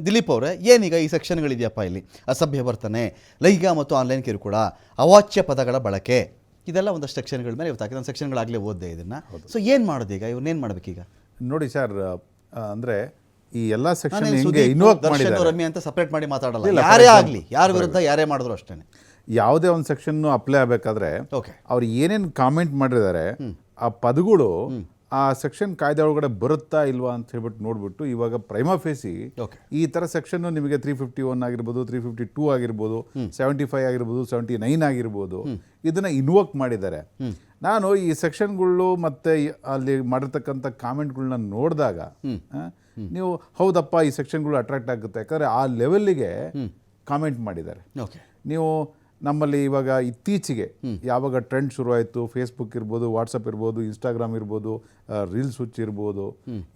ದಿಲೀಪ್ ಅವರೇ, ಏನೀಗ ಈ ಸೆಕ್ಷನ್ಗಳಿದೆಯಪ್ಪ ಇಲ್ಲಿ ಅಸಭ್ಯ ವರ್ತನೆ, ಲೈಂಗಿಕ ಮತ್ತು ಆನ್ಲೈನ್ ಕಿರುಕುಳ, ಅವಾಚ್ಯ ಪದಗಳ ಬಳಕೆ, ಇದೆಲ್ಲ ಒಂದಷ್ಟು ಸೆಕ್ಷನ್ಗಳ ಮೇಲೆ ಇವತ್ತು ನಾನು ಸೆಕ್ಷನ್ಗಳಾಗಲೇ ಓದಿದೆ ಇದನ್ನು. ಸೊ ಏನು ಮಾಡೋದು ಈಗ, ಇವನ್ನೇನು ಮಾಡಬೇಕೀಗ? ನೋಡಿ ಸರ್, ಅಂದರೆ ಈ ಎಲ್ಲ ಸೆಕ್ಷನ್ ಹಿಂಗೆ ಇನ್ವೋಕ್ ಮಾಡಿದ್ದಾರೆ. ರಮ್ಯ ಅಂತ ಸಪ್ರೇಟ್ ಮಾಡಿ ಮಾತಾಡಲ್ಲ, ಯಾರೇ ಆಗಲಿ, ಯಾರ ವಿರುದ್ಧ ಯಾರೇ ಮಾಡಿದ್ರು ಅಷ್ಟೇ. ಯಾವುದೇ ಒಂದು ಸೆಕ್ಷನ್ ಅಪ್ಲೈ ಆಗಬೇಕಾದ್ರೆ ಅವ್ರು ಏನೇನು ಕಾಮೆಂಟ್ ಮಾಡಿದ್ದಾರೆ ಆ ಪದಗಳು ಆ ಸೆಕ್ಷನ್ ಕಾಯ್ದೆ ಒಳಗಡೆ ಬರುತ್ತಾ ಇಲ್ವಾ ಅಂತ ಹೇಳ್ಬಿಟ್ಟು ನೋಡ್ಬಿಟ್ಟು ಇವಾಗ ಪ್ರೈಮಾ ಫೇಸಿ ಈ ಥರ ಸೆಕ್ಷನ್ ನಿಮಗೆ 351 ಆಗಿರ್ಬೋದು, 352 ಆಗಿರ್ಬೋದು, 75 ಆಗಿರ್ಬೋದು, 79 ಆಗಿರ್ಬೋದು, ಇದನ್ನ ಇನ್ವೋಕ್ ಮಾಡಿದ್ದಾರೆ. ನಾನು ಈ ಸೆಕ್ಷನ್ಗಳು ಮತ್ತೆ ಅಲ್ಲಿ ಮಾಡಿರ್ತಕ್ಕಂಥ ಕಾಮೆಂಟ್ಗಳನ್ನ ನೋಡಿದಾಗ ನೀವು ಹೌದಪ್ಪ ಈ ಸೆಕ್ಷನ್ಗಳು ಅಟ್ರಾಕ್ಟ್ ಆಗುತ್ತೆ, ಯಾಕಂದರೆ ಆ ಲೆವೆಲ್ಲಿಗೆ ಕಾಮೆಂಟ್ ಮಾಡಿದ್ದಾರೆ. ನೀವು ನಮ್ಮಲ್ಲಿ ಇವಾಗ ಇತ್ತೀಚೆಗೆ ಯಾವಾಗ ಟ್ರೆಂಡ್ ಶುರುವಾಯಿತು, ಫೇಸ್ಬುಕ್ ಇರ್ಬೋದು, ವಾಟ್ಸಪ್ ಇರ್ಬೋದು, ಇನ್ಸ್ಟಾಗ್ರಾಮ್ ಇರ್ಬೋದು, ರೀಲ್ಸ್ ಹುಚ್ಚು ಇರ್ಬೋದು,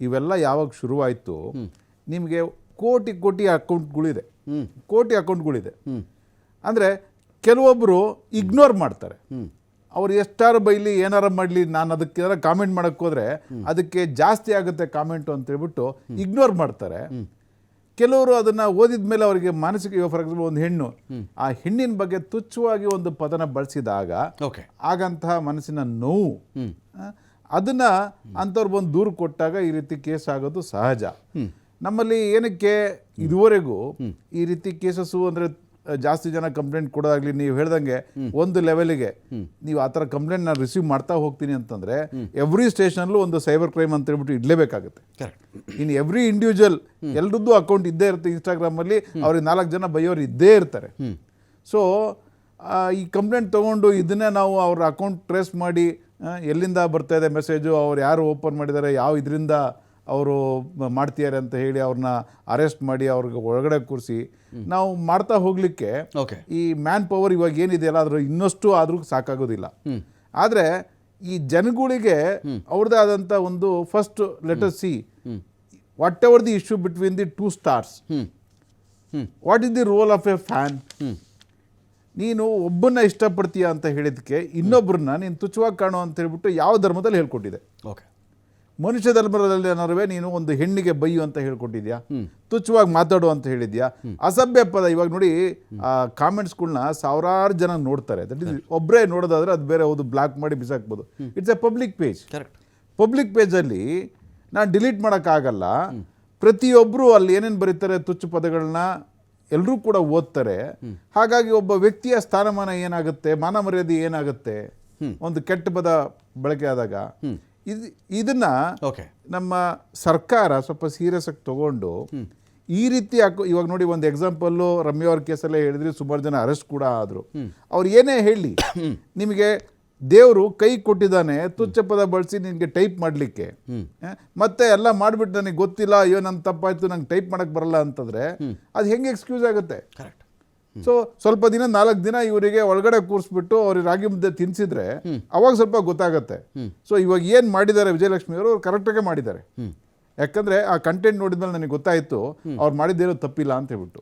ಇವೆಲ್ಲ ಯಾವಾಗ ಶುರುವಾಯಿತು ನಿಮಗೆ ಕೋಟಿ ಕೋಟಿ ಅಕೌಂಟ್ಗಳಿದೆ, ಕೋಟಿ ಅಕೌಂಟ್ಗಳಿದೆ. ಅಂದರೆ ಕೆಲವೊಬ್ಬರು ಇಗ್ನೋರ್ ಮಾಡ್ತಾರೆ. ಅವ್ರು ಎಷ್ಟಾರು ಬೈಲಿ ಏನಾರು ಮಾಡಲಿ, ನಾನು ಅದಕ್ಕೆ ಕಾಮೆಂಟ್ ಮಾಡೋಕ್ಕೆ ಹೋದರೆ ಅದಕ್ಕೆ ಜಾಸ್ತಿ ಆಗುತ್ತೆ ಕಾಮೆಂಟು ಅಂತೇಳ್ಬಿಟ್ಟು ಇಗ್ನೋರ್ ಮಾಡ್ತಾರೆ. ಕೆಲವರು ಅದನ್ನು ಓದಿದ ಮೇಲೆ ಅವರಿಗೆ ಮಾನಸಿಕ, ಫಾರ್ ಎಕ್ಸಾಂಪಲ್ ಒಂದು ಹೆಣ್ಣು, ಆ ಹೆಣ್ಣಿನ ಬಗ್ಗೆ ತುಚ್ಛವಾಗಿ ಒಂದು ಪದನ ಬಳಸಿದಾಗ ಆಗಂತಹ ಮನಸ್ಸಿನ ನೋವು, ಅದನ್ನ ಅಂಥವ್ರು ಬಂದು ದೂರು ಕೊಟ್ಟಾಗ ಈ ರೀತಿ ಕೇಸ್ ಆಗೋದು ಸಹಜ. ನಮ್ಮಲ್ಲಿ ಏನಕ್ಕೆ ಇದುವರೆಗೂ ಈ ರೀತಿ ಕೇಸಸ್ಸು ಅಂದರೆ ಜಾಸ್ತಿ ಜನ ಕಂಪ್ಲೇಂಟ್ ಕೊಡೋದಾಗ್ಲಿ, ನೀವು ಹೇಳ್ದಂಗೆ ಒಂದು ಲೆವೆಲ್ಗೆ ನೀವು ಆ ಥರ ಕಂಪ್ಲೇಂಟ್ ನಾನು ರಿಸೀವ್ ಮಾಡ್ತಾ ಹೋಗ್ತೀನಿ ಅಂತಂದರೆ ಎವ್ರಿ ಸ್ಟೇಷನ್ಲೂ ಒಂದು ಸೈಬರ್ ಕ್ರೈಮ್ ಅಂತ ಹೇಳ್ಬಿಟ್ಟು ಇಡಲೇಬೇಕಾಗುತ್ತೆ. ಇನ್ನು ಎವ್ರಿ ಇಂಡಿವಿಜುವಲ್ ಎಲ್ರದ್ದು ಅಕೌಂಟ್ ಇದ್ದೇ ಇರುತ್ತೆ ಇನ್ಸ್ಟಾಗ್ರಾಮಲ್ಲಿ, ಅವ್ರಿಗೆ 4 ಜನ ಬೈಯೋರು ಇದ್ದೇ ಇರ್ತಾರೆ. ಸೊ ಈ ಕಂಪ್ಲೇಂಟ್ ತೊಗೊಂಡು ಇದನ್ನೇ ನಾವು ಅವ್ರ ಅಕೌಂಟ್ ಟ್ರೇಸ್ ಮಾಡಿ ಎಲ್ಲಿಂದ ಬರ್ತಾ ಇದೆ ಮೆಸೇಜು, ಅವ್ರು ಯಾರು ಓಪನ್ ಮಾಡಿದ್ದಾರೆ, ಯಾವ ಇದರಿಂದ ಅವರು ಮಾಡ್ತಿದ್ದಾರೆ ಅಂತ ಹೇಳಿ ಅವ್ರನ್ನ ಅರೆಸ್ಟ್ ಮಾಡಿ ಅವ್ರಿಗೆ ಒಳಗಡೆ ಕೂರಿಸಿ ನಾವು ಮಾಡ್ತಾ ಹೋಗಲಿಕ್ಕೆ ಈ ಮ್ಯಾನ್ ಪವರ್ ಇವಾಗ ಏನಿದೆಯಲ್ಲ ಅದ್ರ ಇನ್ನಷ್ಟು ಆದರೂ ಸಾಕಾಗೋದಿಲ್ಲ. ಆದರೆ ಈ ಜನಗಳಿಗೆ ಅವ್ರದ್ದೇ ಆದಂಥ ಒಂದು first let us see what ever the issue between the 2 stars, what is the role of A fan. ನೀನು ಒಬ್ಬನ್ನ ಇಷ್ಟಪಡ್ತೀಯ ಅಂತ ಹೇಳಿದಕ್ಕೆ ಇನ್ನೊಬ್ಬರನ್ನ ನೀನು ತುಚ್ಛವಾಗಿ ಕಾಣು ಅಂತ ಹೇಳ್ಬಿಟ್ಟು ಯಾವ ಧರ್ಮದಲ್ಲಿ ಹೇಳ್ಕೊಟ್ಟಿದೆ? ಮನುಷ್ಯ ಧರ್ಮದಲ್ಲಿ ಏನಾರುವೆ ನೀನು ಒಂದು ಹೆಣ್ಣಿಗೆ ಬೈಯು ಅಂತ ಹೇಳ್ಕೊಟ್ಟಿದ್ಯಾ, ತುಚ್ಛವಾಗಿ ಮಾತಾಡು ಅಂತ ಹೇಳಿದ್ಯಾ? ಅಸಭ್ಯ ಪದ ಇವಾಗ ನೋಡಿ, ಆ ಕಾಮೆಂಟ್ಸ್ಗಳನ್ನ ಸಾವಿರಾರು ಜನ ನೋಡ್ತಾರೆ. ದಟ್ ಇಸ್ ಒಬ್ಬರೇ ನೋಡೋದಾದ್ರೆ ಅದು ಬೇರೆ, ಹೌದು, ಬ್ಲಾಕ್ ಮಾಡಿ ಬಿಸಾಕ್ಬೋದು. It's a public page. Public ಪೇಜಲ್ಲಿ ನಾನು ಡಿಲೀಟ್ ಮಾಡೋಕ್ಕಾಗಲ್ಲ. ಪ್ರತಿಯೊಬ್ಬರು ಅಲ್ಲಿ ಏನೇನು ಬರೀತಾರೆ ತುಚ್ಚು ಪದಗಳನ್ನ ಎಲ್ಲರೂ ಕೂಡ ಓದ್ತಾರೆ. ಹಾಗಾಗಿ ಒಬ್ಬ ವ್ಯಕ್ತಿಯ ಸ್ಥಾನಮಾನ ಏನಾಗುತ್ತೆ, ಮಾನ ಮರ್ಯಾದೆ ಏನಾಗುತ್ತೆ ಒಂದು ಕೆಟ್ಟ ಪದ ಬಳಕೆ ಆದಾಗ. ಇದನ್ನ ನಮ್ಮ ಸರ್ಕಾರ ಸ್ವಲ್ಪ ಸೀರಿಯಸ್ ಆಗಿ ತಗೊಂಡು ಈ ರೀತಿ ಇವಾಗ ನೋಡಿ, ಒಂದು ಎಕ್ಸಾಂಪಲ್ಲು ರಮ್ಯ ಅವ್ರ ಕೇಸಲ್ಲೇ ಹೇಳಿದ್ರಿ, ಸುಮಾರು ಜನ ಅರೆಸ್ಟ್ ಕೂಡ ಆದರು. ಅವ್ರು ಏನೇ ಹೇಳಿ, ನಿಮಗೆ ದೇವರು ಕೈ ಕೊಟ್ಟಿದ್ದಾನೆ ತುಚ್ಛ ಪದ ಬಳಸಿ ನಿನಗೆ ಟೈಪ್ ಮಾಡಲಿಕ್ಕೆ, ಮತ್ತೆ ಎಲ್ಲ ಮಾಡಿಬಿಟ್ಟು ನನಗೆ ಗೊತ್ತಿಲ್ಲ, ಅಯ್ಯೋ ನನ್ನ ತಪ್ಪಾಯ್ತು, ನಂಗೆ ಟೈಪ್ ಮಾಡೋಕ್ಕೆ ಬರಲ್ಲ ಅಂತಂದರೆ ಅದು ಹೆಂಗೆ ಎಕ್ಸ್ಕ್ಯೂಸ್ ಆಗುತ್ತೆ? ಸೊ ಸ್ವಲ್ಪ ದಿನ 4 ದಿನ ಇವರಿಗೆ ಒಳಗಡೆ ಕೂರಿಸ್ಬಿಟ್ಟು ಅವ್ರಿಗೆ ರಾಗಿ ಮುದ್ದೆ ತಿನ್ಸಿದ್ರೆ ಅವಾಗ ಸ್ವಲ್ಪ ಗೊತ್ತಾಗತ್ತೆ. ಸೊ ಇವಾಗ ಏನು ಮಾಡಿದ್ದಾರೆ ವಿಜಯಲಕ್ಷ್ಮಿ ಅವರು, ಕರೆಕ್ಟಾಗೆ ಮಾಡಿದ್ದಾರೆ. ಯಾಕಂದರೆ ಆ ಕಂಟೆಂಟ್ ನೋಡಿದ್ಮೇಲೆ ನನಗೆ ಗೊತ್ತಾಯಿತು ಅವ್ರು ಮಾಡಿದ್ದೇನೋ ತಪ್ಪಿಲ್ಲ ಅಂತ ಹೇಳ್ಬಿಟ್ಟು.